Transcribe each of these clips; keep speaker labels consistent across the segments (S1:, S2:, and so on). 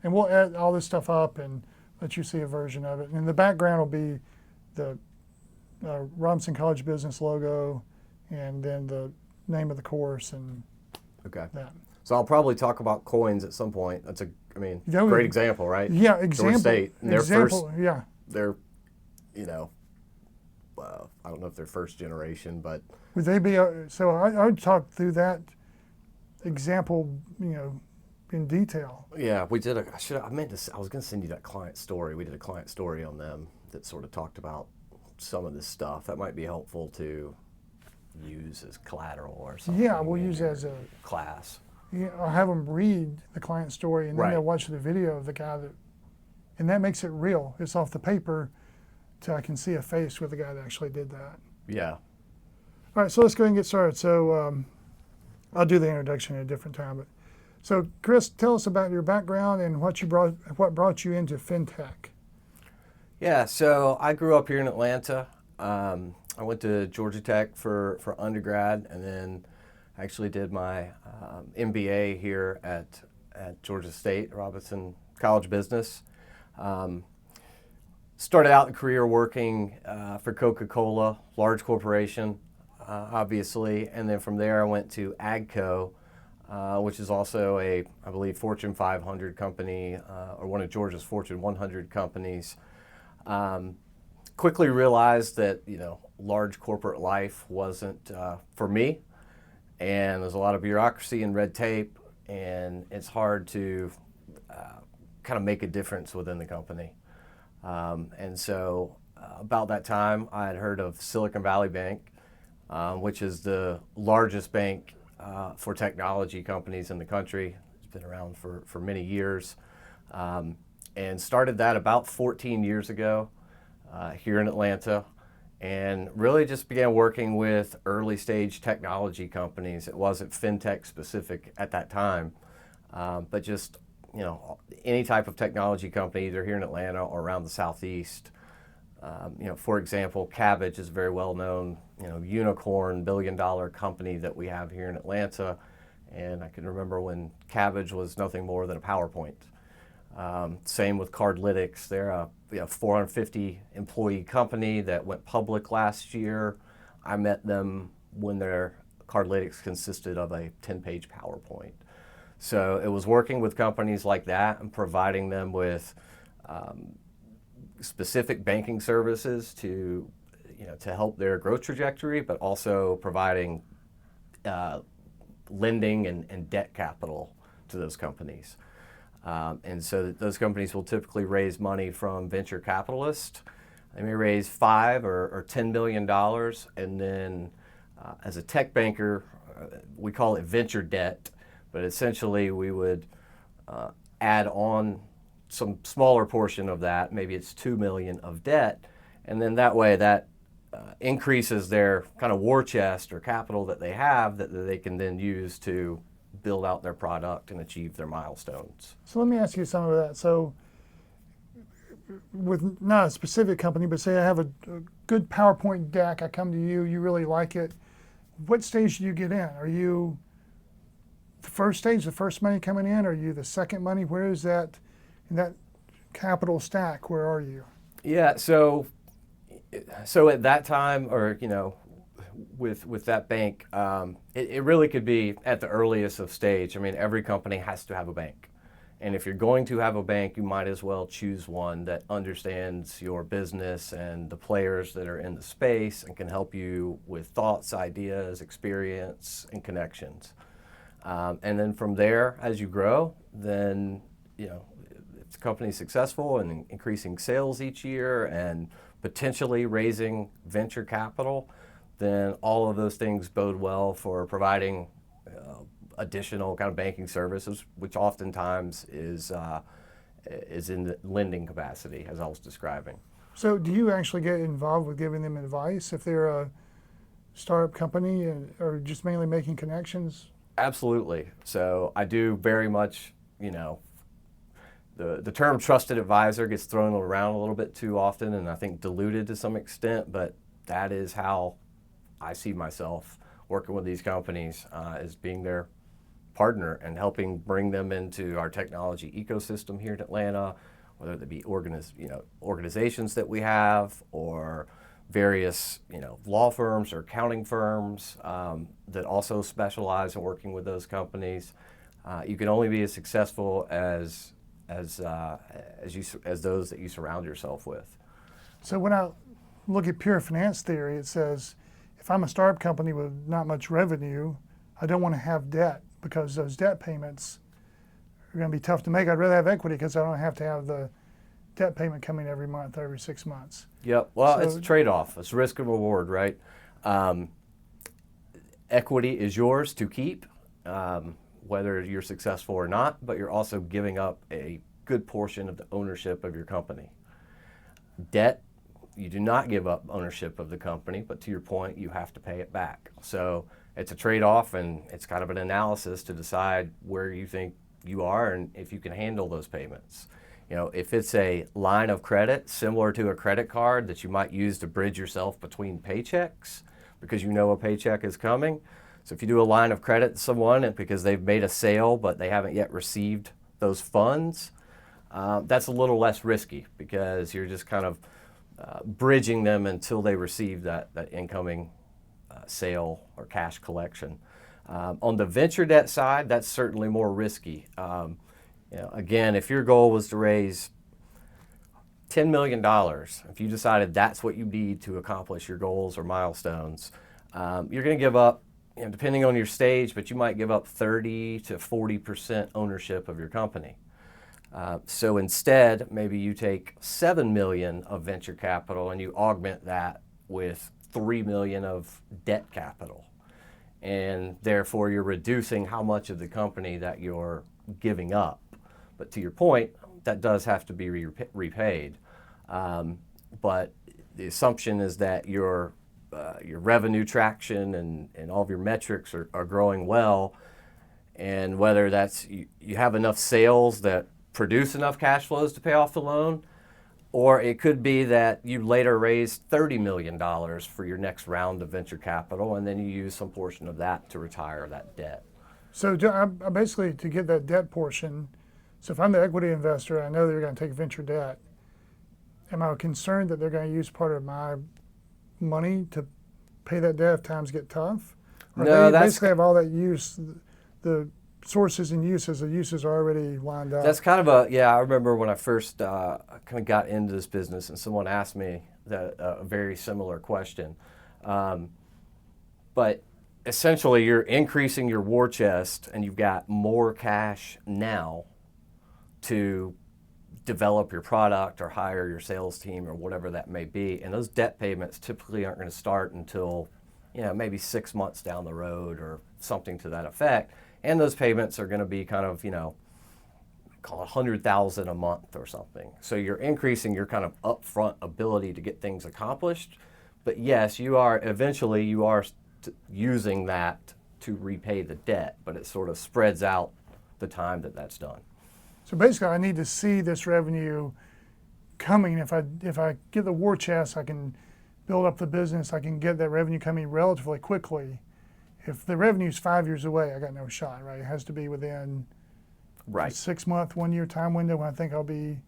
S1: And we'll add all this stuff up and let you see a version of it. And in the background will be the Robinson College Business logo and then the name of the course and
S2: Okay.
S1: that.
S2: So I'll probably talk about coins at some point. That's
S1: Yeah,
S2: great example, right?
S1: Yeah, example.
S2: Georgia State. And
S1: Yeah.
S2: they're, I don't know if they're first generation, but
S1: Would they be, so I would talk through that example, in detail.
S2: yeah, we did I was going to send you that client story. We did a client story on them that sort of talked about some of this stuff. That might be helpful to use as collateral or something.
S1: Yeah, we'll use it as a
S2: class.
S1: Yeah, I'll have them read the client story and then
S2: Right.
S1: they'll watch the video of the guy and that makes it real. It's off the paper till I can see a face with the guy that actually did that.
S2: Yeah.
S1: All right, so let's go ahead and get started. So I'll do the introduction at a different time. But so Chris, tell us about your background and what brought you into fintech.
S2: Yeah, so I grew up here in Atlanta. I went to Georgia Tech for undergrad, and then actually did my MBA here at Georgia State, Robinson College Business. Started out the career working for Coca-Cola, large corporation, obviously, and then from there I went to AGCO, which is also I believe, Fortune 500 company, or one of Georgia's Fortune 100 companies. Quickly realized that, large corporate life wasn't for me, and there's a lot of bureaucracy and red tape, and it's hard to kind of make a difference within the company. And so about that time, I had heard of Silicon Valley Bank, which is the largest bank for technology companies in the country. It's been around for many years, and started that about 14 years ago here in Atlanta, and really just began working with early stage technology companies. It wasn't fintech specific at that time, but just any type of technology company either here in Atlanta or around the Southeast. For example, Cabbage is a very well known unicorn billion-dollar company that we have here in Atlanta, and I can remember when Cabbage was nothing more than a PowerPoint. Same with Cardlytics. They're a 450 employee company that went public last year. I met them when their Cardlytics consisted of a 10-page PowerPoint. So it was working with companies like that and providing them with specific banking services to help their growth trajectory, but also providing lending and debt capital to those companies. And so those companies will typically raise money from venture capitalists. They may raise $5 or $10 million, and then as a tech banker, we call it venture debt, but essentially we would add on some smaller portion of that, maybe it's $2 million of debt, and then that way that increases their kind of war chest or capital that they have that they can then use to build out their product and achieve their milestones.
S1: So let me ask you some of that. So with not a specific company, but say I have a good PowerPoint deck, I come to you, you really like it. What stage do you get in? Are you the first stage, the first money coming in? Are you the second money? Where is that in that capital stack? Where are you?
S2: Yeah, so at that time, or with that bank, it really could be at the earliest of stage. I mean, every company has to have a bank. And if you're going to have a bank, you might as well choose one that understands your business and the players that are in the space and can help you with thoughts, ideas, experience, and connections. And then from there, as you grow, then, if the company's successful and increasing sales each year and potentially raising venture capital, then all of those things bode well for providing additional kind of banking services, which oftentimes is in the lending capacity, as I was describing.
S1: So do you actually get involved with giving them advice if they're a startup company or just mainly making connections?
S2: Absolutely. So I do very much, the term trusted advisor gets thrown around a little bit too often and I think diluted to some extent, but that is how I see myself working with these companies, as being their partner and helping bring them into our technology ecosystem here in Atlanta, whether it be organizations that we have or various law firms or accounting firms that also specialize in working with those companies. You can only be as successful as those that you surround yourself with.
S1: So when I look at pure finance theory, it says if I'm a startup company with not much revenue, I don't want to have debt because those debt payments are going to be tough to make. I'd rather have equity because I don't have to have the debt payment coming every month or every 6 months.
S2: Yep. Well,
S1: So-
S2: it's a trade-off. It's risk and reward, right? Equity is yours to keep, whether you're successful or not, but you're also giving up a good portion of the ownership of your company. Debt, you do not give up ownership of the company, but to your point, you have to pay it back. So it's a trade-off, and it's kind of an analysis to decide where you think you are and if you can handle those payments. If it's a line of credit similar to a credit card that you might use to bridge yourself between paychecks because you know a paycheck is coming. So if you do a line of credit to someone and because they've made a sale but they haven't yet received those funds, that's a little less risky because you're just kind of bridging them until they receive that incoming sale or cash collection. On the venture debt side, that's certainly more risky. Again, if your goal was to raise $10 million, if you decided that's what you need to accomplish your goals or milestones, you're going to give up, depending on your stage, but you might give up 30 to 40% ownership of your company. So instead, maybe you take $7 million of venture capital and you augment that with $3 million of debt capital. And therefore, you're reducing how much of the company that you're giving up. But to your point, that does have to be repaid. But the assumption is that your revenue traction and all of your metrics are growing well. And whether that's you have enough sales that produce enough cash flows to pay off the loan, or it could be that you later raise $30 million for your next round of venture capital, and then you use some portion of that to retire that debt.
S1: So I basically, to get that debt portion, so if I'm the equity investor, I know they're going to take venture debt. Am I concerned that they're going to use part of my money to pay that debt if times get tough? Or
S2: No,
S1: they basically have all that use, the sources and uses, the uses are already lined up.
S2: That's kind of I remember when I first kind of got into this business and someone asked me a very similar question. But essentially you're increasing your war chest and you've got more cash now to develop your product or hire your sales team or whatever that may be. And those debt payments typically aren't going to start until, maybe 6 months down the road or something to that effect. And those payments are going to be kind of, call it $100,000 a month or something. So you're increasing your kind of upfront ability to get things accomplished. But yes, you are using that to repay the debt, but it sort of spreads out the time that that's done.
S1: So basically, I need to see this revenue coming. If I get the war chest, I can build up the business. I can get that revenue coming relatively quickly. If the revenue's 5 years away, I got no shot, right? It has to be within a 6 month, 1 year time window when I think I'll be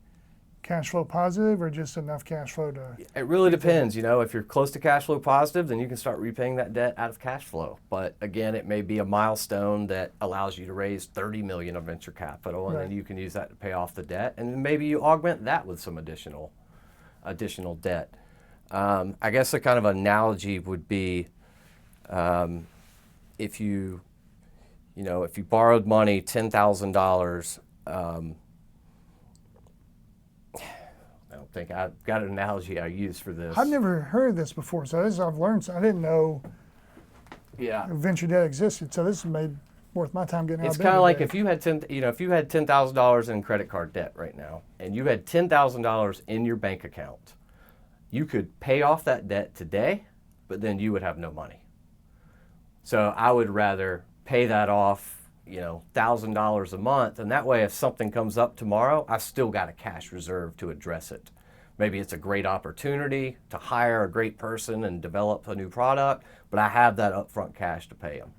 S1: cash flow positive, or just enough cash flow to.
S2: It really depends. If you're close to cash flow positive, then you can start repaying that debt out of cash flow. But again, it may be a milestone that allows you to raise $30 million of venture capital, and then you can use that to pay off the debt, and then maybe you augment that with some additional debt. I guess a kind of analogy would be if you borrowed money, $10,000. I don't think I've got an analogy I use for this.
S1: I've never heard this before, so this I've learned. I didn't know venture debt existed, so this is made worth my time getting out of bed.
S2: It's kind of like if you had $10,000 in credit card debt right now, and you had $10,000 in your bank account, you could pay off that debt today, but then you would have no money. So I would rather pay that off, $1,000 a month, and that way if something comes up tomorrow, I've still got a cash reserve to address it. Maybe it's a great opportunity to hire a great person and develop a new product, but I have that upfront cash to pay them.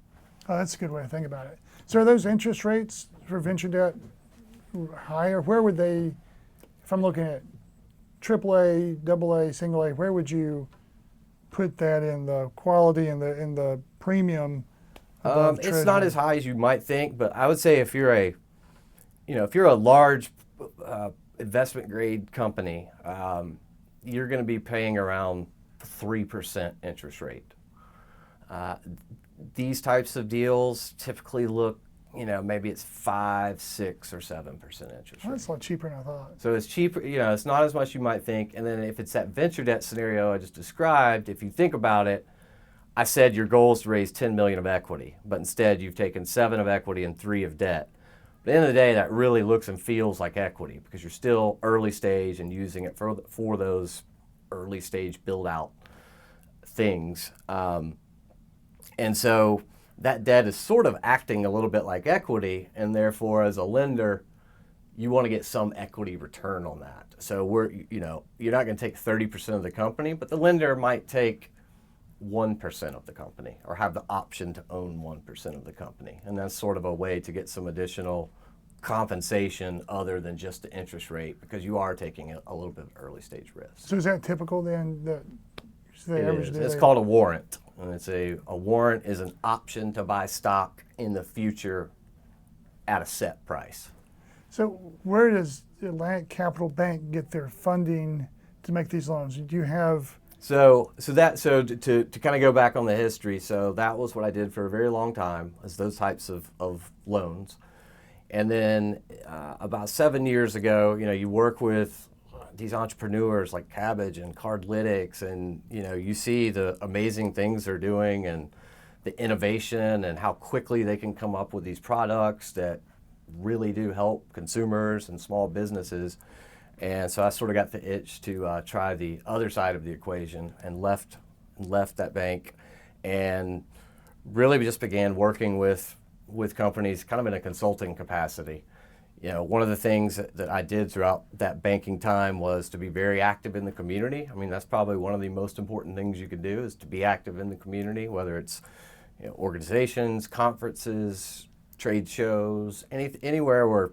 S1: Oh, that's a good way to think about it. So are those interest rates for venture debt higher? Where would they, if I'm looking at AAA, AA, single A, where would you put that in the quality and the premium above
S2: It's
S1: Treasury?
S2: not as high as you might think, but I would say if you're a large investment grade company, you're going to be paying around 3% interest rate. These types of deals typically look, maybe it's 5, 6, or 7% interest
S1: Well,
S2: rate.
S1: that's a lot cheaper than I thought.
S2: So it's cheaper, it's not as much you might think. And then if it's that venture debt scenario I just described, if you think about it, I said your goal is to raise 10 million of equity, but instead you've taken 7 of equity and 3 of debt. At the end of the day, that really looks and feels like equity because you're still early stage and using it for those early stage build out things. And so that debt is sort of acting a little bit like equity, and therefore as a lender, you want to get some equity return on that. So you're not going to take 30% of the company, but the lender might take 1% of the company or have the option to own 1% of the company. And that's sort of a way to get some additional compensation other than just the interest rate because you are taking a little bit of early stage risk.
S1: So is that typical then? The average
S2: It is.
S1: deal
S2: It's
S1: they-
S2: called a warrant. And it's a warrant is an option to buy stock in the future at a set price.
S1: So where does Atlantic Capital Bank get their funding to make these loans? Do you have?
S2: So to kind of go back on the history, so that was what I did for a very long time, is those types of loans. And then about 7 years ago, you work with these entrepreneurs like Cabbage and Cardlytics, and you see the amazing things they're doing and the innovation and how quickly they can come up with these products that really do help consumers and small businesses. And so I sort of got the itch to try the other side of the equation and left that bank and really just began working with companies kind of in a consulting capacity. One of the things that I did throughout that banking time was to be very active in the community. I mean, that's probably one of the most important things you can do is to be active in the community, whether it's organizations, conferences, trade shows, anywhere where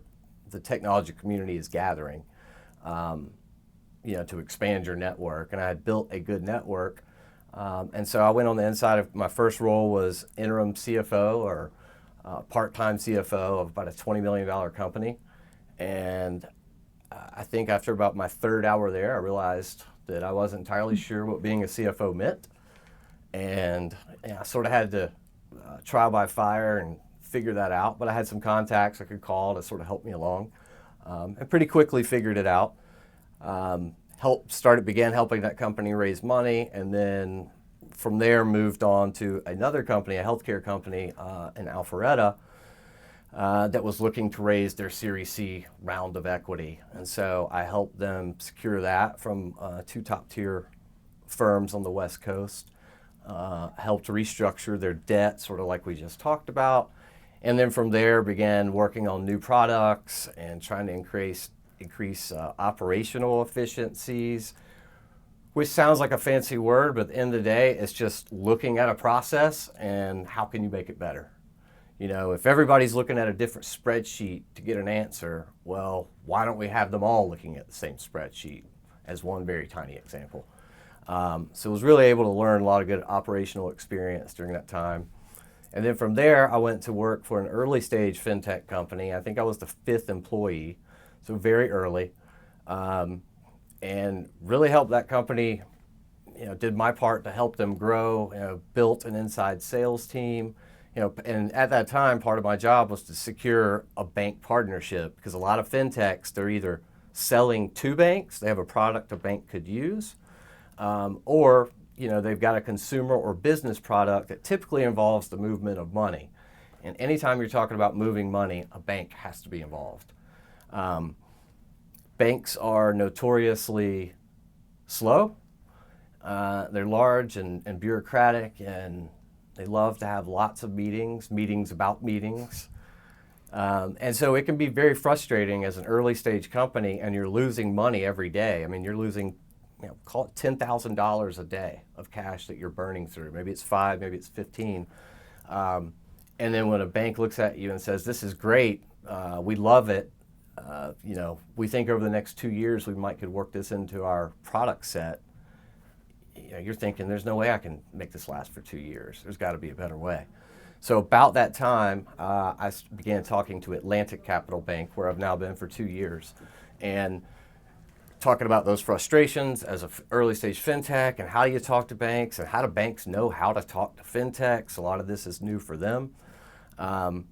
S2: the technology community is gathering, to expand your network. And I had built a good network. And so I went on the inside of my first role was interim CFO or part-time CFO of about a $20 million company. And I think after about my third hour there, I realized that I wasn't entirely sure what being a CFO meant. And I sort of had to trial by fire and figure that out. But I had some contacts I could call to sort of help me along. And pretty quickly figured it out. Began helping that company raise money, and then from there moved on to another company, a healthcare company in Alpharetta, that was looking to raise their Series C round of equity. And so I helped them secure that from 2 top-tier firms on the West Coast, helped restructure their debt, sort of like we just talked about. And then from there began working on new products and trying to increase operational efficiencies, which sounds like a fancy word, but at the end of the day, it's just looking at a process and how can you make it better. If everybody's looking at a different spreadsheet to get an answer, well, why don't we have them all looking at the same spreadsheet as one very tiny example? So I was really able to learn a lot of good operational experience during that time. And then from there, I went to work for an early stage fintech company. I think I was the 5th employee, so very early. And really helped that company, did my part to help them grow, built an inside sales team, and at that time, part of my job was to secure a bank partnership because a lot of fintechs, they're either selling to banks, they have a product a bank could use, or, they've got a consumer or business product that typically involves the movement of money. And anytime you're talking about moving money, a bank has to be involved. Banks are notoriously slow. They're large and bureaucratic, and they love to have lots of meetings about meetings. And so it can be very frustrating as an early stage company and you're losing money every day. I mean, you're losing, call it $10,000 a day of cash that you're burning through. Maybe it's 5, maybe it's 15. And then when a bank looks at you and says, "This is great, we love it," we think over the next 2 years we might could work this into our product set. You're thinking, "There's no way I can make this last for 2 years. There's got to be a better way." So about that time, I began talking to Atlantic Capital Bank, where I've now been for 2 years, and talking about those frustrations as an early stage fintech, and how do you talk to banks, and how do banks know how to talk to fintechs. A lot of this is new for them. And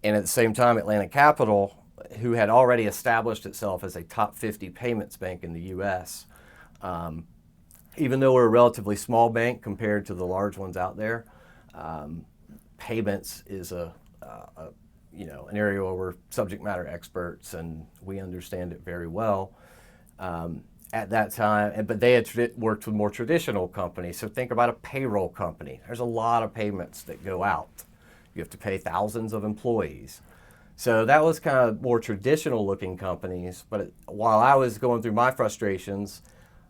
S2: at the same time, Atlantic Capital, who had already established itself as a top 50 payments bank in the U.S., even though we're a relatively small bank compared to the large ones out there, payments is an area where we're subject matter experts and we understand it very well. At that time, but they had worked with more traditional companies. So think about a payroll company. There's a lot of payments that go out. You have to pay thousands of employees. So that was kind of more traditional looking companies. But while I was going through my frustrations,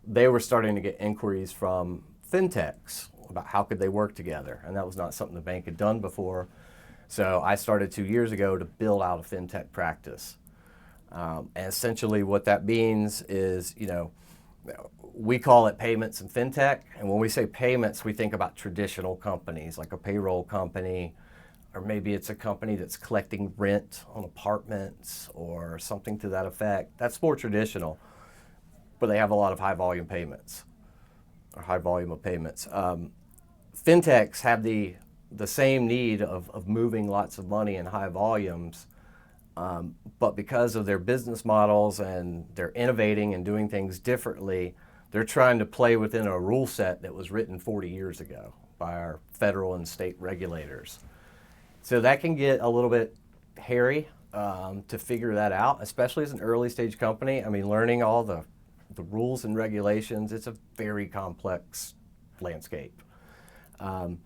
S2: they were starting to get inquiries from fintechs about how could they work together. And that was not something the bank had done before. So I started 2 years ago to build out a fintech practice. And essentially what that means is, we call it payments and fintech. And when we say payments, we think about traditional companies like a payroll company, or maybe it's a company that's collecting rent on apartments or something to that effect. That's more traditional, but they have a lot of high volume payments or high volume of payments. Fintechs have the same need of moving lots of money in high volumes, but because of their business models and they're innovating and doing things differently, they're trying to play within a rule set that was written 40 years ago by our federal and state regulators. So that can get a little bit hairy to figure that out, especially as an early stage company. I mean, learning all the rules and regulations, it's a very complex landscape. And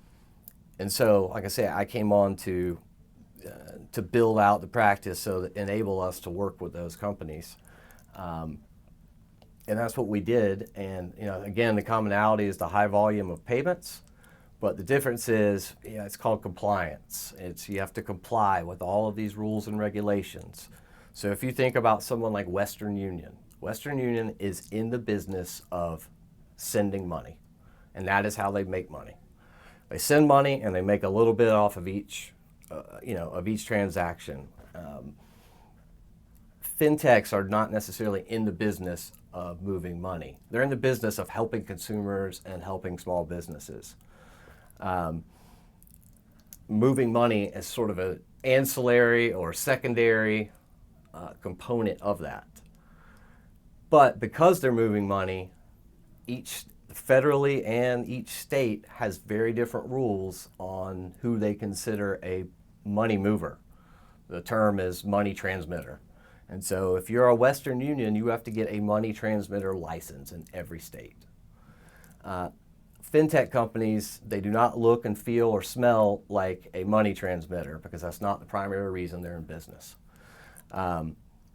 S2: so, like I say, I came on to build out the practice so that enable us to work with those companies. And that's what we did. And, again, the commonality is the high volume of payments. But the difference is, it's called compliance. You have to comply with all of these rules and regulations. So if you think about someone like Western Union is in the business of sending money, and that is how they make money. They send money and they make a little bit off of each transaction. Fintechs are not necessarily in the business of moving money. They're in the business of helping consumers and helping small businesses. Moving money is sort of an ancillary or secondary component of that. But because they're moving money, each federally and each state has very different rules on who they consider a money mover. The term is money transmitter. And so if you're a Western Union, you have to get a money transmitter license in every state. Fintech companies, they do not look and feel or smell like a money transmitter because that's not the primary reason they're in business.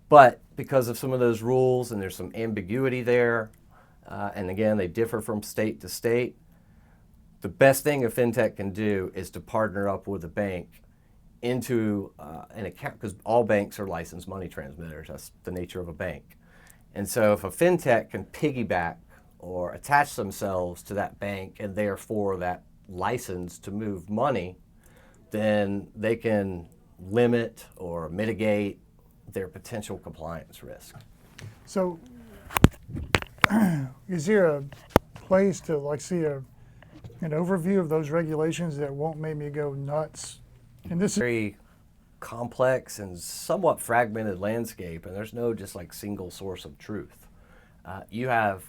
S2: But because of some of those rules and there's some ambiguity there, and again, they differ from state to state, the best thing a fintech can do is to partner up with a bank into an account, because all banks are licensed money transmitters. That's the nature of a bank. And so if a fintech can piggyback or attach themselves to that bank and therefore that license to move money, then they can limit or mitigate their potential compliance risk.
S1: So is there a place to see an overview of those regulations that won't make me go nuts? And this is
S2: very complex and somewhat fragmented landscape, and there's no just single source of truth. You have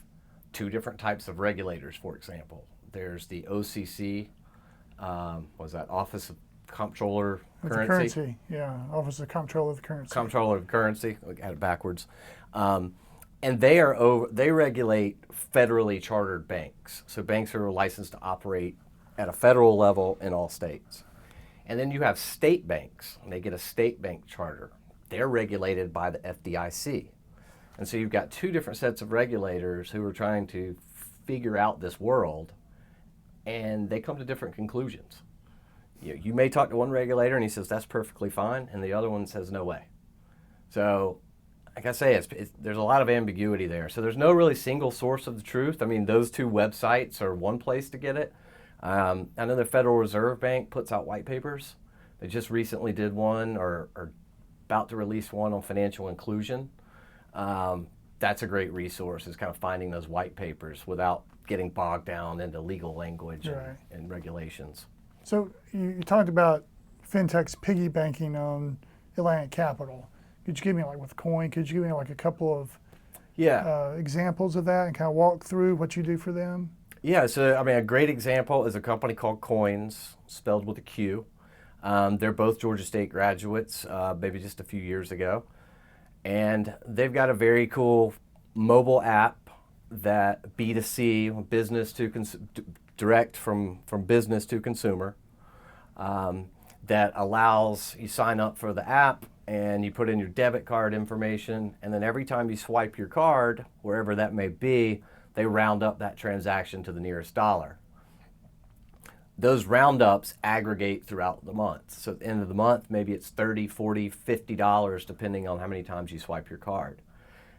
S2: two different types of regulators, for example. There's the OCC, Office of Comptroller Currency?
S1: Yeah, Office of Comptroller of Currency.
S2: Comptroller of Currency, I got it backwards. And they regulate federally chartered banks. So banks are licensed to operate at a federal level in all states. And then you have state banks, and they get a state bank charter. They're regulated by the FDIC. And so you've got two different sets of regulators who are trying to figure out this world, and they come to different conclusions. You may talk to one regulator and he says that's perfectly fine, and the other one says no way. So, like I say, there's a lot of ambiguity there. So there's no really single source of the truth. I mean, those two websites are one place to get it. I know the Federal Reserve Bank puts out white papers. They just recently did one, or about to release one on financial inclusion. That's a great resource, is kind of finding those white papers without getting bogged down into legal language
S1: Right.
S2: and regulations.
S1: So you talked about fintechs piggy banking on Atlantic Capital. Could you give me, like with Coin, could you give me like a couple of
S2: Yeah.
S1: examples of that and kind of walk through what you do for them?
S2: Yeah, so I mean, a great example is a company called Coins, spelled with a Q. They're both Georgia State graduates, maybe just a few years ago. And they've got a very cool mobile app that B2C, business to direct from business to consumer, that allows you sign up for the app and you put in your debit card information, and then every time you swipe your card, wherever that may be, they round up that transaction to the nearest dollar. Those roundups aggregate throughout the month. So at the end of the month, maybe it's $30, $40, $50, depending on how many times you swipe your card.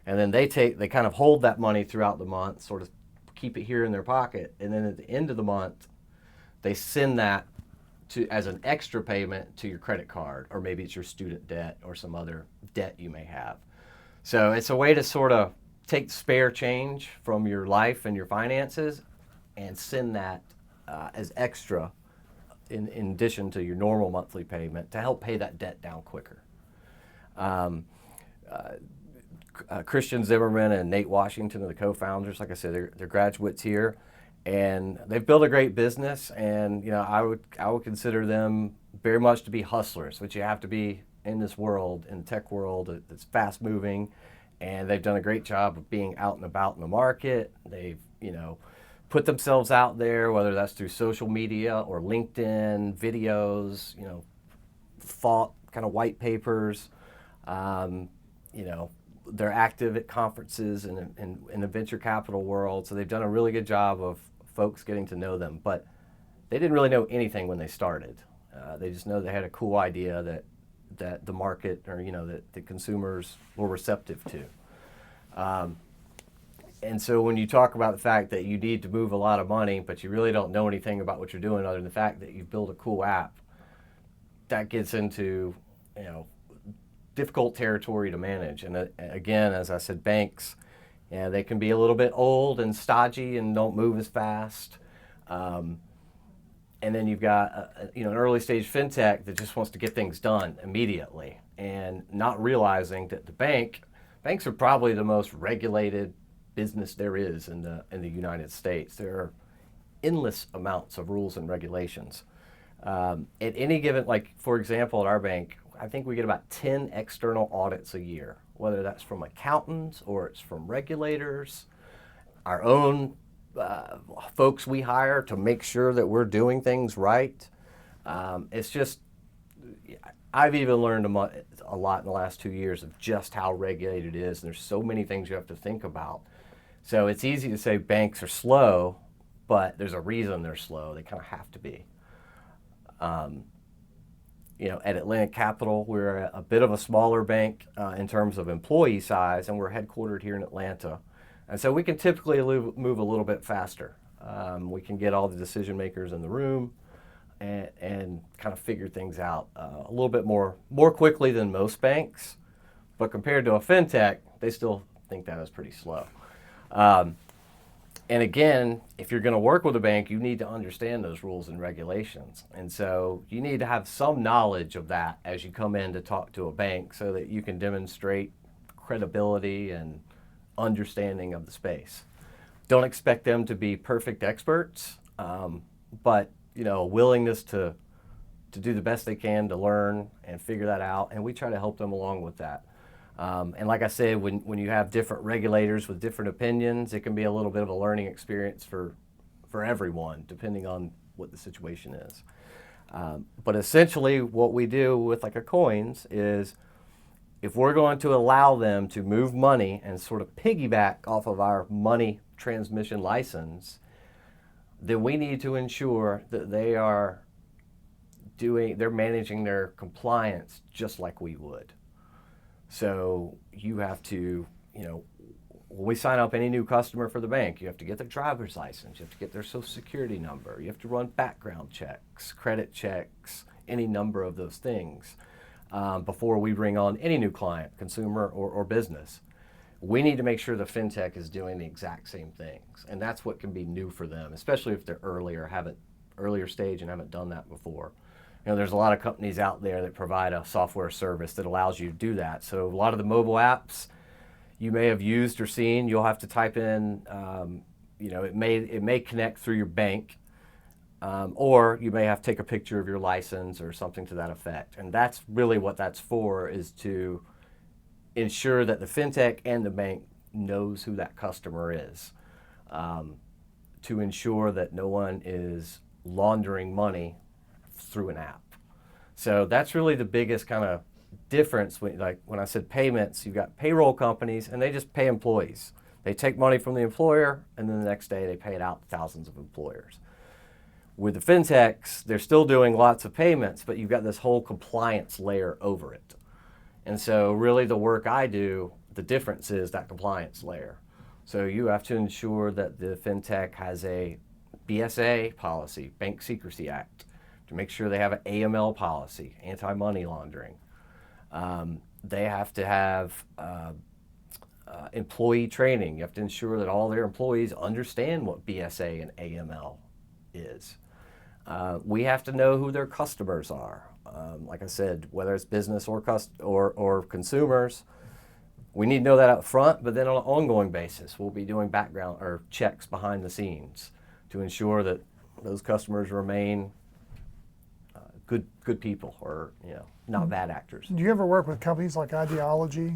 S2: And then they kind of hold that money throughout the month, sort of keep it here in their pocket. And then at the end of the month, they send that as an extra payment to your credit card, or maybe it's your student debt or some other debt you may have. So it's a way to sort of take spare change from your life and your finances and send that as extra in addition to your normal monthly payment to help pay that debt down quicker. Christian Zimmerman and Nate Washington are the co-founders. Like I said, they're graduates here, and they've built a great business. And I would consider them very much to be hustlers, which you have to be in this world, in the tech world. It's fast moving, and they've done a great job of being out and about in the market. They've put themselves out there, whether that's through social media or LinkedIn videos, thought kind of white papers. They're active at conferences and in the venture capital world, so they've done a really good job of folks getting to know them. But they didn't really know anything when they started. They just know they had a cool idea that the market, or that the consumers were receptive to. And so when you talk about the fact that you need to move a lot of money, but you really don't know anything about what you're doing other than the fact that you've built a cool app, that gets into difficult territory to manage. And again, as I said, banks, they can be a little bit old and stodgy and don't move as fast. And then you've got an early stage fintech that just wants to get things done immediately, and not realizing that banks are probably the most regulated business there is in the United States. There are endless amounts of rules and regulations. At any given, like for example, at our bank, I think we get about 10 external audits a year, whether that's from accountants or it's from regulators, our own folks we hire to make sure that we're doing things right. It's just, I've even learned a lot in the last 2 years of just how regulated it is, and there's so many things you have to think about. So it's easy to say banks are slow, but there's a reason they're slow. They kind of have to be. At Atlantic Capital, we're a bit of a smaller bank in terms of employee size, and we're headquartered here in Atlanta. And so we can typically move a little bit faster. We can get all the decision makers in the room and kind of figure things out a little bit more quickly than most banks. But compared to a fintech, they still think that is pretty slow. And again, if you're going to work with a bank, you need to understand those rules and regulations. And so you need to have some knowledge of that as you come in to talk to a bank, so that you can demonstrate credibility and understanding of the space. Don't expect them to be perfect experts, but a willingness to do the best they can to learn and figure that out, and we try to help them along with that. And like I said, when you have different regulators with different opinions, it can be a little bit of a learning experience for everyone, depending on what the situation is. But essentially what we do with like a Coins is, if we're going to allow them to move money and sort of piggyback off of our money transmission license, then we need to ensure that they are they're managing their compliance just like we would. So you have to, when we sign up any new customer for the bank, you have to get their driver's license, you have to get their social security number, you have to run background checks, credit checks, any number of those things before we bring on any new client, consumer or business. We need to make sure the fintech is doing the exact same things, and that's what can be new for them, especially if they're earlier stage and haven't done that before. There's a lot of companies out there that provide a software service that allows you to do that. So a lot of the mobile apps you may have used or seen, you'll have to type in, it may connect through your bank, or you may have to take a picture of your license or something to that effect. And that's really what that's for, is to ensure that the fintech and the bank knows who that customer is, to ensure that no one is laundering money through an app. So that's really the biggest kind of difference. When I said payments, you've got payroll companies and they just pay employees. They take money from the employer and then the next day they pay it out to thousands of employers. With the fintechs, they're still doing lots of payments, but you've got this whole compliance layer over it. And so really the work I do, the difference is that compliance layer. So you have to ensure that the fintech has a BSA policy, Bank Secrecy Act, to make sure they have an AML policy, anti-money laundering. They have to have employee training. You have to ensure that all their employees understand what BSA and AML is. We have to know who their customers are. Like I said, whether it's business or consumers, we need to know that up front, but then on an ongoing basis, we'll be doing background or checks behind the scenes to ensure that those customers remain good people, or not bad actors.
S1: Do you ever work with companies like Ideology?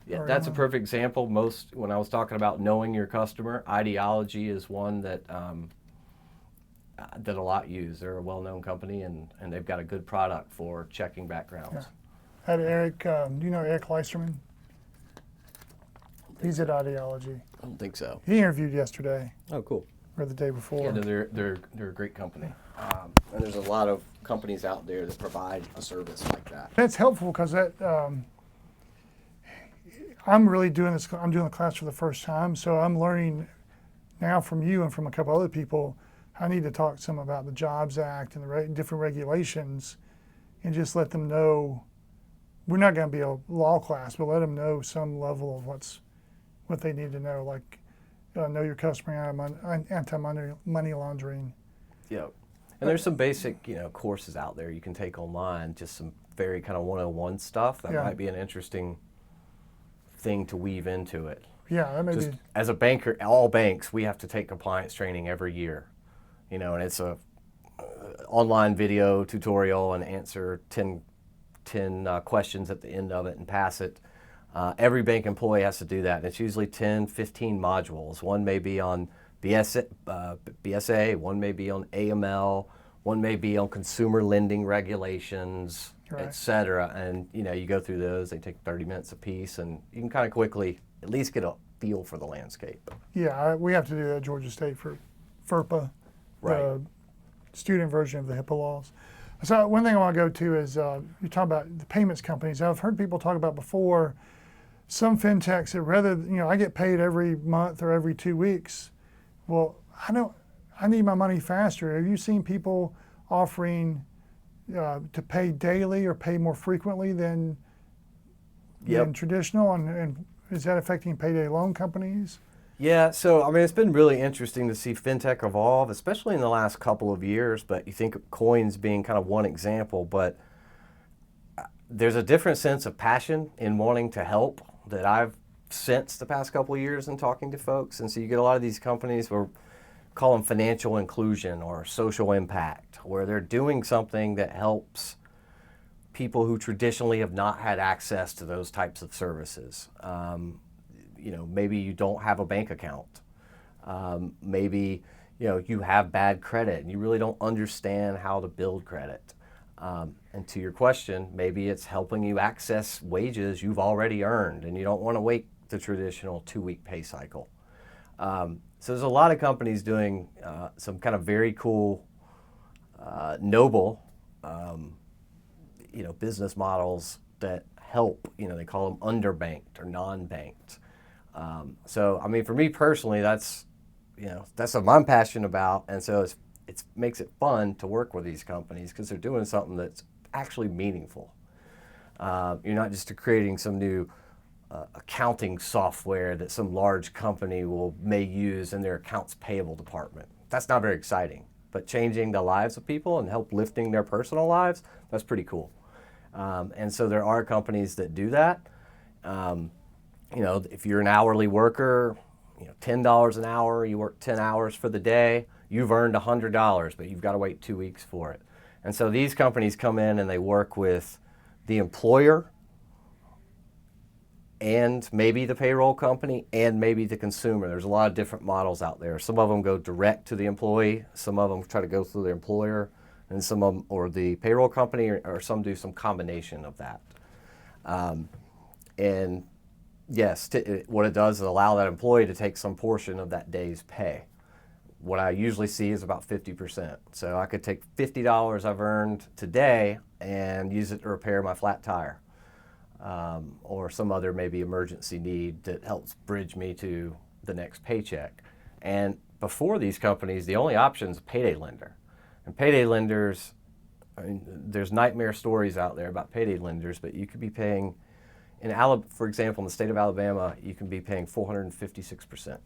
S2: Yeah, that's a perfect example. When I was talking about knowing your customer, Ideology is one that a lot use. They're a well-known company, and they've got a good product for checking backgrounds.
S1: Yeah. Had Eric, do you know Eric Leisterman? He's at Ideology.
S2: I don't think so.
S1: He interviewed yesterday.
S2: Oh, cool.
S1: Or the day before.
S2: Yeah, no, they're a great company. And there's a lot of companies out there that provide a service like that.
S1: That's helpful because I'm really doing this. I'm doing the class for the first time, so I'm learning now from you and from a couple other people. I need to talk to them about the Jobs Act and the different regulations, and just let them know. We're not going to be a law class, but let them know some level of what they need to know, like know your customer, anti-money laundering.
S2: Yeah, and there's some basic courses out there you can take online, just some very kind of 101 stuff that might be an interesting thing to weave into it.
S1: Yeah, that may
S2: just
S1: be.
S2: As a banker, all banks, we have to take compliance training every year, and it's a online video tutorial and answer 10 questions at the end of it and pass it. Every bank employee has to do that. And it's usually 10, 15 modules. One may be on BSA, one may be on AML, one may be on consumer lending regulations, et cetera. And you go through those. They take 30 minutes a piece, and you can kind of quickly at least get a feel for the landscape.
S1: Yeah, we have to do that at Georgia State for FERPA, the student version of the HIPAA laws. So one thing I want to go to is you talk about the payments companies. I've heard people talk about before, some fintechs that rather, I get paid every month or every 2 weeks. Well, I need my money faster. Have you seen people offering to pay daily or pay more frequently than traditional? And is that affecting payday loan companies?
S2: Yeah, so it's been really interesting to see fintech evolve, especially in the last couple of years. But you think of coins being kind of one example, but there's a different sense of passion in wanting to help that I've sensed the past couple of years in talking to folks. And so you get a lot of these companies where call them financial inclusion or social impact, where they're doing something that helps people who traditionally have not had access to those types of services. Maybe you don't have a bank account. Maybe you have bad credit and you really don't understand how to build credit. And to your question, maybe it's helping you access wages you've already earned and you don't want to wait the traditional 2-week pay cycle. So there's a lot of companies doing some kind of very cool, noble business models that help. They call them underbanked or non-banked. So, I mean, for me personally, that's what I'm passionate about, and so it makes it fun to work with these companies because they're doing something that's actually meaningful. You're not just creating some new accounting software that some large company may use in their accounts payable department. That's not very exciting, but changing the lives of people and help lifting their personal lives, that's pretty cool. And so there are companies that do that. If you're an hourly worker, $10 an hour, you work 10 hours for the day, you've earned $100, but you've got to wait 2 weeks for it. And so these companies come in and they work with the employer and maybe the payroll company and maybe the consumer. There's a lot of different models out there. Some of them go direct to the employee, some of them try to go through the employer, and some of them, or the payroll company, or some do some combination of that. And yes, what it does is allow that employee to take some portion of that day's pay. What I usually see is about 50%. So I could take $50 I've earned today and use it to repair my flat tire, or some other maybe emergency need that helps bridge me to the next paycheck. And before these companies, the only option is a payday lender. And payday lenders, I mean, there's nightmare stories out there about payday lenders, but you could be paying, for example, in the state of Alabama, you can be paying 456%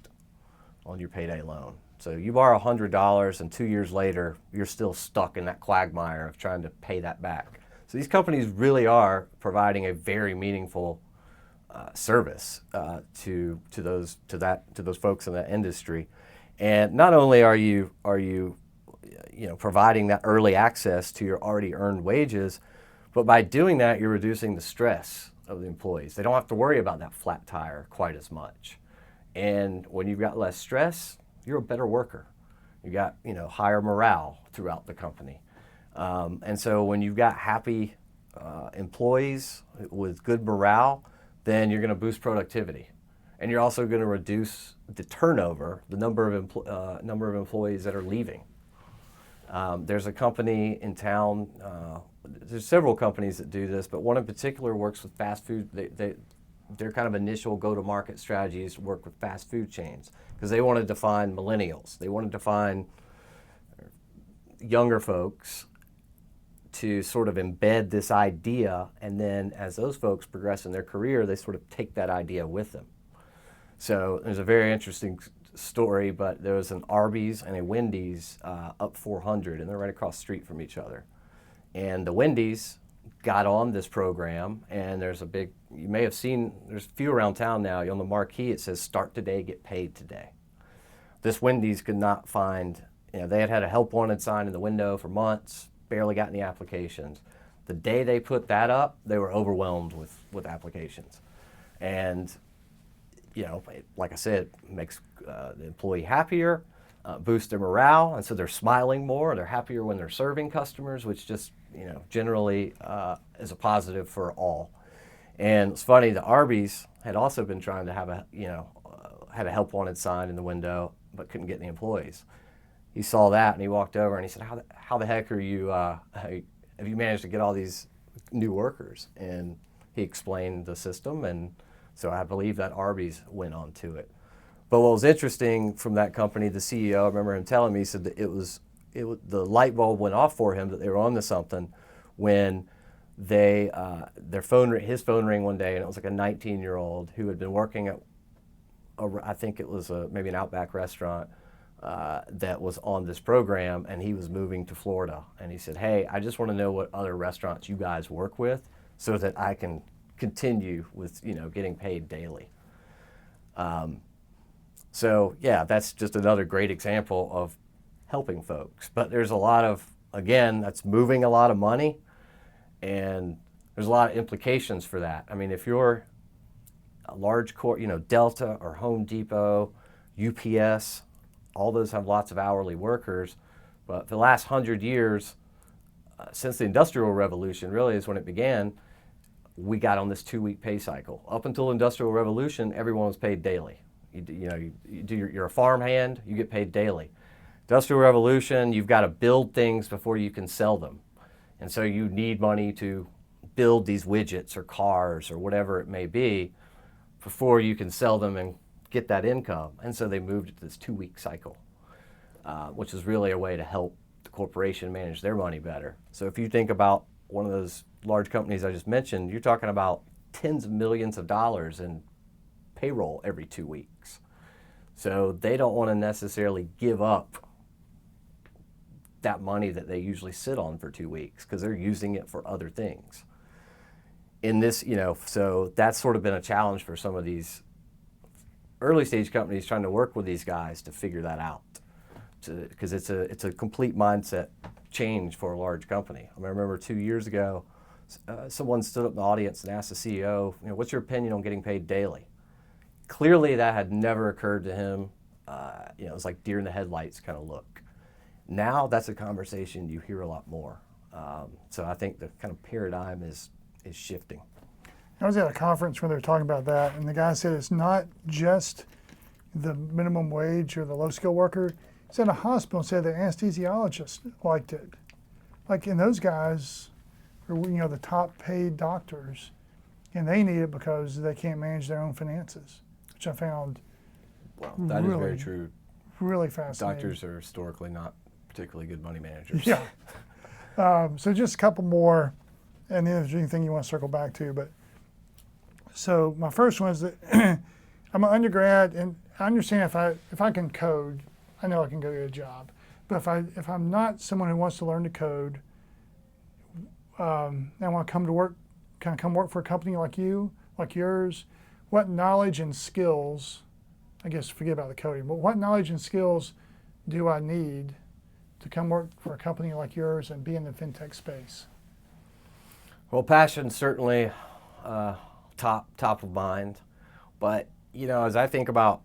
S2: on your payday loan. So you borrow $100 and 2 years later, you're still stuck in that quagmire of trying to pay that back. So these companies really are providing a very meaningful service to those folks in that industry. And not only are you providing that early access to your already earned wages, but by doing that, you're reducing the stress of the employees. They don't have to worry about that flat tire quite as much. And when you've got less stress, you're a better worker. You got higher morale throughout the company. And so when you've got happy employees with good morale, then you're going to boost productivity. And you're also going to reduce the turnover, the number of employees that are leaving. There's a company in town, there's several companies that do this, but one in particular works with fast food. Their kind of initial go-to-market strategy is to work with fast food chains because they wanted to find millennials. They wanted to find younger folks to sort of embed this idea, and then as those folks progress in their career, they sort of take that idea with them. So there's a very interesting story, but there was an Arby's and a Wendy's up 400, and they're right across the street from each other. And the Wendy's got on this program, and there's a big, you may have seen, there's a few around town now, on the marquee it says, "Start today, get paid today." This Wendy's could not find, they had a help wanted sign in the window for months, barely got any applications. The day they put that up, they were overwhelmed with applications. And, like I said, it makes the employee happier, boosts their morale, and so they're smiling more, they're happier when they're serving customers, which just, generally is a positive for all. And it's funny, the Arby's had also been trying to have had a help wanted sign in the window, but couldn't get any employees. He saw that and he walked over and he said, how the heck are you, have you managed to get all these new workers? And he explained the system, and so I believe that Arby's went on to it. But what was interesting from that company, the CEO, I remember him telling me, he said that the light bulb went off for him that they were onto something when his phone rang one day, and it was like a 19-year-old who had been working at, I think it was maybe an Outback restaurant that was on this program, and he was moving to Florida. And he said, "Hey, I just want to know what other restaurants you guys work with so that I can continue with, getting paid daily." So yeah, that's just another great example of helping folks. But there's a lot of, again, that's moving a lot of money, and there's a lot of implications for that. I mean, if you're a large Delta or Home Depot, UPS, all those have lots of hourly workers. But for the last 100 years, since the Industrial Revolution really is when it began, we got on this 2-week pay cycle. Up until the Industrial Revolution, everyone was paid daily. You're a farmhand, you get paid daily. Industrial Revolution, you've got to build things before you can sell them. And so you need money to build these widgets or cars or whatever it may be before you can sell them and get that income. And so they moved it to this 2-week cycle, which is really a way to help the corporation manage their money better. So if you think about one of those large companies I just mentioned, you're talking about tens of millions of dollars in payroll every 2 weeks. So they don't want to necessarily give up that money that they usually sit on for 2 weeks because they're using it for other things. In this, so that's sort of been a challenge for some of these early stage companies trying to work with these guys to figure that out, because it's a complete mindset change for a large company. I remember 2 years ago, someone stood up in the audience and asked the CEO, what's your opinion on getting paid daily? Clearly that had never occurred to him. It was like deer in the headlights kind of look. Now that's a conversation you hear a lot more. So I think the kind of paradigm is shifting.
S1: I was at a conference where they were talking about that, and the guy said it's not just the minimum wage or the low-skilled worker. He's at a hospital and said the anesthesiologist liked it. Like, and those guys are, the top-paid doctors, and they need it because they can't manage their own finances, which I found
S2: That is very true.
S1: Really fascinating.
S2: Doctors are historically not particularly good money managers.
S1: Yeah. So just a couple more, and then if there's anything you want to circle back to. But so my first one is that I'm an undergrad, and I understand if I can code, I know I can go get a job. But if I'm not someone who wants to learn to code, and I want to come to work, kind of come work for a company like yours, what knowledge and skills, I guess forget about the coding, but what knowledge and skills do I need to come work for a company like yours and be in the fintech space?
S2: Well, passion certainly top of mind, but as I think about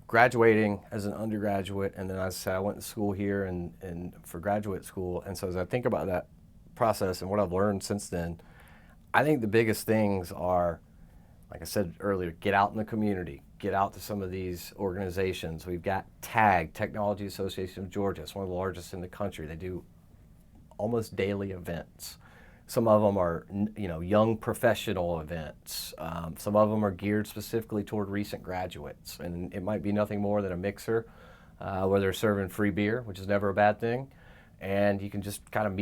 S2: graduating as an undergraduate, and then as I said, I went to school here and for graduate school, and so as I think about that process and what I've learned since then, I think the biggest things are, like I said earlier, get out in the community, get out to some of these organizations. We've got TAG, Technology Association of Georgia. It's one of the largest in the country. They do almost daily events. Some of them are, young professional events. Some of them are geared specifically toward recent graduates, and it might be nothing more than a mixer where they're serving free beer, which is never a bad thing, and you can just kind of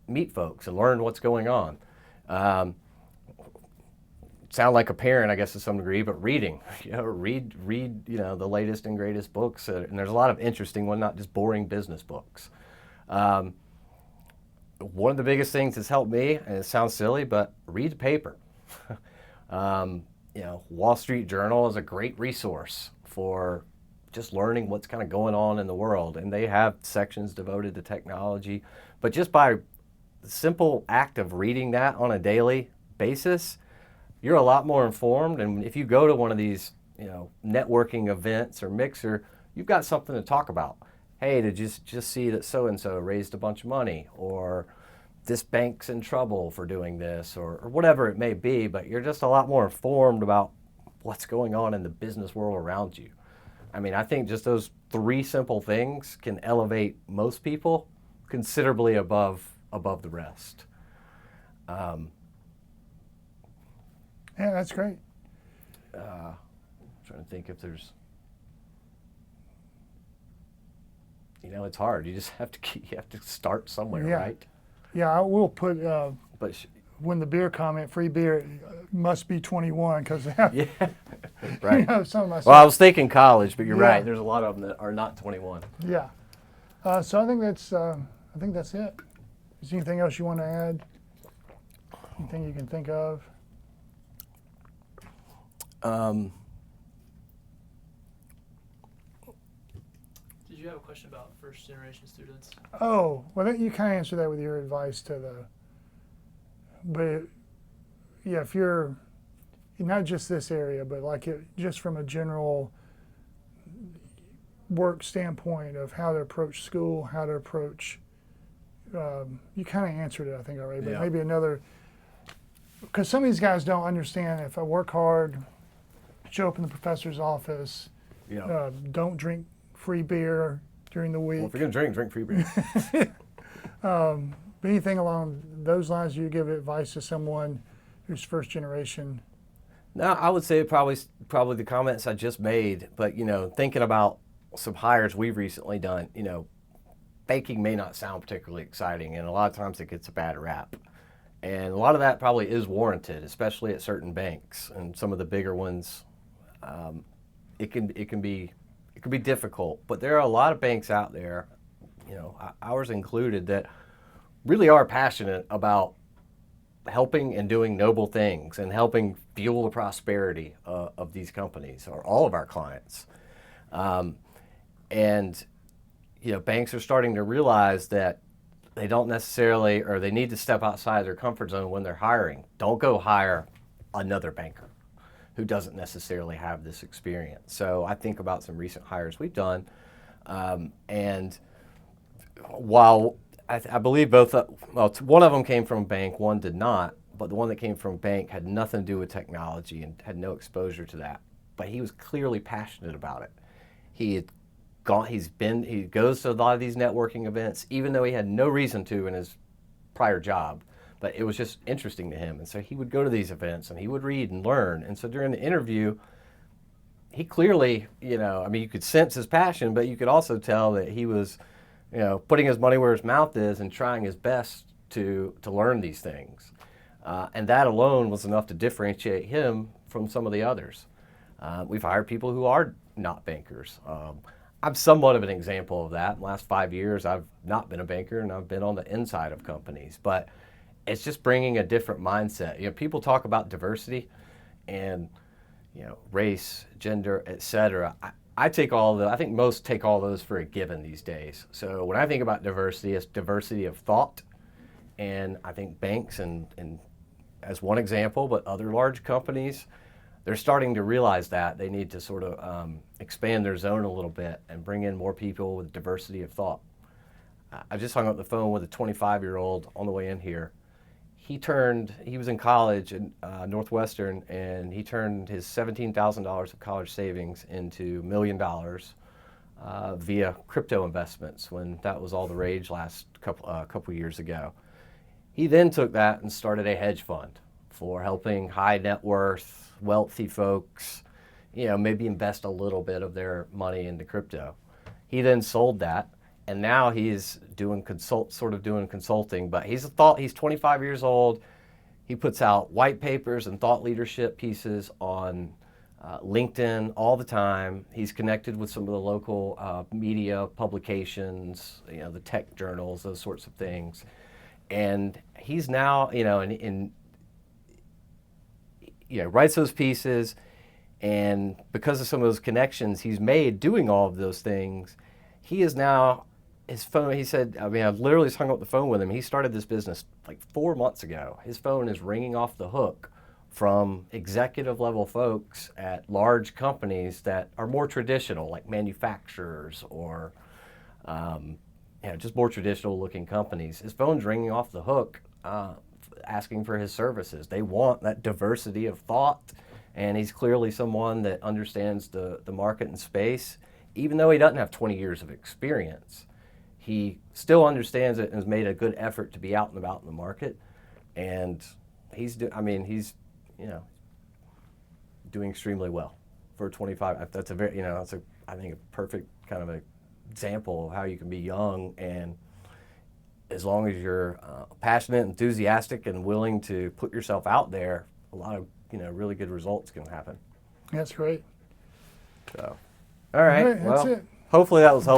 S2: meet folks and learn what's going on. Sound like a parent, I guess, to some degree, but reading, read, the latest and greatest books, and there's a lot of interesting ones, not just boring business books. One of the biggest things that's helped me, and it sounds silly, but read the paper. Wall Street Journal is a great resource for just learning what's kind of going on in the world, and they have sections devoted to technology. But just by the simple act of reading that on a daily basis, you're a lot more informed. And if you go to one of these, networking events or mixer, you've got something to talk about. Hey, did you just see that so-and-so raised a bunch of money, or this bank's in trouble for doing this, or whatever it may be, but you're just a lot more informed about what's going on in the business world around you. I mean, I think just those 3 simple things can elevate most people considerably above the rest.
S1: Yeah, that's great.
S2: Trying to think if there's, it's hard. You just have to start somewhere, right?
S1: Yeah, I will put
S2: But
S1: when the beer comment, free beer must be 21 because
S2: yeah, right.
S1: some of my
S2: Well, I was thinking college, but you're
S1: Yeah.
S2: right. There's a lot of them that are not 21.
S1: Yeah. So I think that's it. Is there anything else you want to add? Anything you can think of?
S3: Did you have a question about first generation students?
S1: Oh, well, you kind of answered that with your advice to but yeah, if you're not just this area, but just from a general work standpoint of how to approach school, how to approach, you kind of answered it, I think, already, but
S2: Yeah.
S1: maybe another, because some of these guys don't understand if I work hard, show up in the professor's office, don't drink free beer during the week.
S2: Well, if you're gonna drink free beer.
S1: Anything along those lines, you give advice to someone who's first generation?
S2: No, I would say probably the comments I just made, but thinking about some hires we've recently done, banking may not sound particularly exciting, and a lot of times it gets a bad rap. And a lot of that probably is warranted, especially at certain banks and some of the bigger ones. It can be difficult, but there are a lot of banks out there, ours included, that really are passionate about helping and doing noble things and helping fuel the prosperity of these companies or all of our clients. And banks are starting to realize that they don't necessarily, or they need to step outside their comfort zone when they're hiring. Don't go hire another banker who doesn't necessarily have this experience. So I think about some recent hires we've done, and while I believe both, one of them came from a bank, one did not, but the one that came from a bank had nothing to do with technology and had no exposure to that. But he was clearly passionate about it. He goes to a lot of these networking events, even though he had no reason to in his prior job, but it was just interesting to him. And so he would go to these events and he would read and learn. And so during the interview, he clearly, you could sense his passion, but you could also tell that he was, putting his money where his mouth is and trying his best to learn these things. And that alone was enough to differentiate him from some of the others. We've hired people who are not bankers. I'm somewhat of an example of that. In the last 5 years, I've not been a banker and I've been on the inside of companies. But it's just bringing a different mindset. People talk about diversity and race, gender, etc. I think most take all those for a given these days. So when I think about diversity, it's diversity of thought. And I think banks and as one example, but other large companies, they're starting to realize that they need to sort of expand their zone a little bit and bring in more people with diversity of thought. I just hung up the phone with a 25-year-old on the way in here. He was in college at Northwestern, and he turned his $17,000 of college savings into $1 million via crypto investments when that was all the rage last couple years ago. He then took that and started a hedge fund for helping high net worth, wealthy folks, maybe invest a little bit of their money into crypto. He then sold that, and now he's doing consulting, but he's 25 years old. He puts out white papers and thought leadership pieces on LinkedIn all the time. He's connected with some of the local media publications, the tech journals, those sorts of things. And he's now, writes those pieces, and because of some of those connections he's made doing all of those things, he is now, his phone, he said, I've literally just hung up the phone with him. He started this business like 4 months ago. His phone is ringing off the hook from executive level folks at large companies that are more traditional, like manufacturers or just more traditional looking companies. His phone's ringing off the hook asking for his services. They want that diversity of thought, and he's clearly someone that understands the market and space. Even though he doesn't have 20 years of experience, he still understands it and has made a good effort to be out and about in the market. And he's doing extremely well for 25. That's a very, I think a perfect kind of an example of how you can be young, and as long as you're passionate, enthusiastic, and willing to put yourself out there, a lot of really good results can happen.
S1: That's great.
S2: So, all right,
S1: That's it.
S2: hopefully that was helpful.